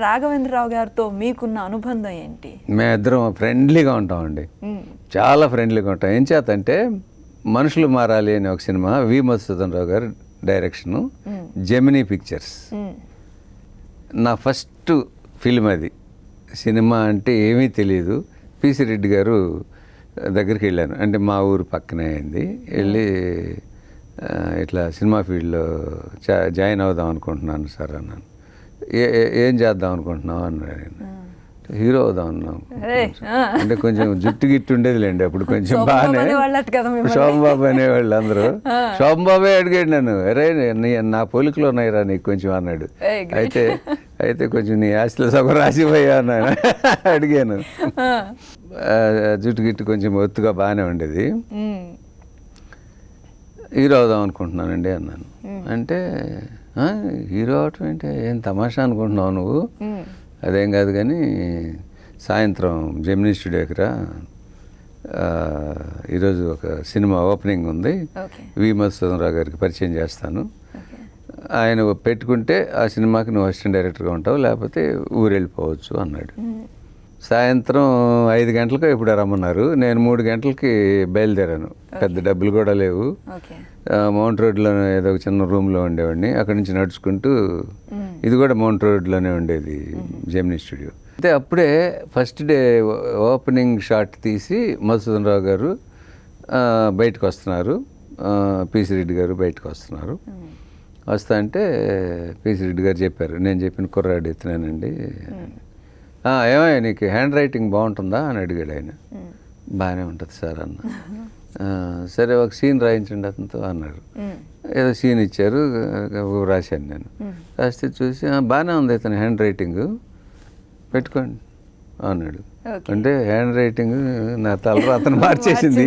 రాఘవేంద్రరావు గారితో మీకున్న అనుబంధం ఏంటి? మేమిద్దరం ఫ్రెండ్లీగా ఉంటామండి, చాలా ఫ్రెండ్లీగా ఉంటాం. ఏం చేతంటే మనుషులు మారాలి అనే ఒక సినిమా, వి మధుసూదన్ రావు గారు డైరెక్షను, జెమినీ పిక్చర్స్. నా ఫస్ట్ ఫిల్మ్ అది. సినిమా అంటే ఏమీ తెలియదు. పిసి రెడ్డి గారు దగ్గరికి వెళ్ళాను, అంటే మా ఊరు పక్కనే అయింది. వెళ్ళి ఇట్లా సినిమా ఫీల్డ్లో జాయిన్ అవుదాం అనుకుంటున్నాను సార్ అన్నాను. ఏం చేద్దాం అనుకుంటున్నావు అన్నాడు. హీరో అవుదాం అన్నాం. అంటే కొంచెం జుట్టు గిట్టు ఉండేదిలేండి అప్పుడు, కొంచెం బాగానే. శోభంబాబు అనేవాళ్ళు అందరూ. శోభంబాబే అడిగాడు నన్ను, అరే నా పోలికలో ఉన్నాయిరా నీకు కొంచెం అన్నాడు. అయితే కొంచెం నీ ఆశలో సగం రాసిపోయా అన్నాను. అడిగాను. జుట్టు గిట్టు కొంచెం ఒత్తుగా బాగానే ఉండేది. హీరో అవుదాం అనుకుంటున్నానండి అన్నాను. అంటే హీరో అవటం ఏంటి, ఏం తమాషా అనుకుంటున్నావు నువ్వు? అదేం కాదు కానీ సాయంత్రం జెమినీ స్టూడియోకి రా, ఈరోజు ఒక సినిమా ఓపెనింగ్ ఉంది, వి మధుసూదన్ రావు గారికి పరిచయం చేస్తాను, ఆయన పెట్టుకుంటే ఆ సినిమాకి నువ్వు అసిస్టెంట్ డైరెక్టర్గా ఉంటావు, లేకపోతే ఊరు వెళ్ళిపోవచ్చు అన్నాడు. సాయంత్రం 5 గంటలకు ఇప్పుడు రమ్మన్నారు. నేను 3 గంటలకి బయలుదేరాను. పెద్ద డబ్బులు కూడా లేవు. మౌంట్ రోడ్లో ఏదో ఒక చిన్న రూమ్లో ఉండేవాడిని. అక్కడి నుంచి నడుచుకుంటూ, ఇది కూడా మౌంట్ రోడ్లోనే ఉండేది జెమినీ స్టూడియో. అయితే అప్పుడే ఫస్ట్ డే ఓపెనింగ్ షాట్ తీసి మధుసూదన్ రావు గారు బయటకు వస్తున్నారు, పిసి రెడ్డి గారు బయటకు వస్తున్నారు. వస్తా అంటే పిసి రెడ్డి గారు చెప్పారు, నేను చెప్పిన కుర్రాడు ఎత్తున్నానండి. ఏమయ్యా నీకు హ్యాండ్ రైటింగ్ బాగుంటుందా అని అడిగాడు ఆయన. బాగానే ఉంటుంది సార్ అన్న. సరే ఒక సీన్ రాయించండి అతనితో అన్నారు. ఏదో సీన్ ఇచ్చారు, రాశాను నేను. రాస్తే చూసి బాగానే ఉంది ఇతను హ్యాండ్ రైటింగ్, పెట్టుకోండి అన్నాడు. అంటే హ్యాండ్ రైటింగ్ నా తలరాతను మార్చేసింది.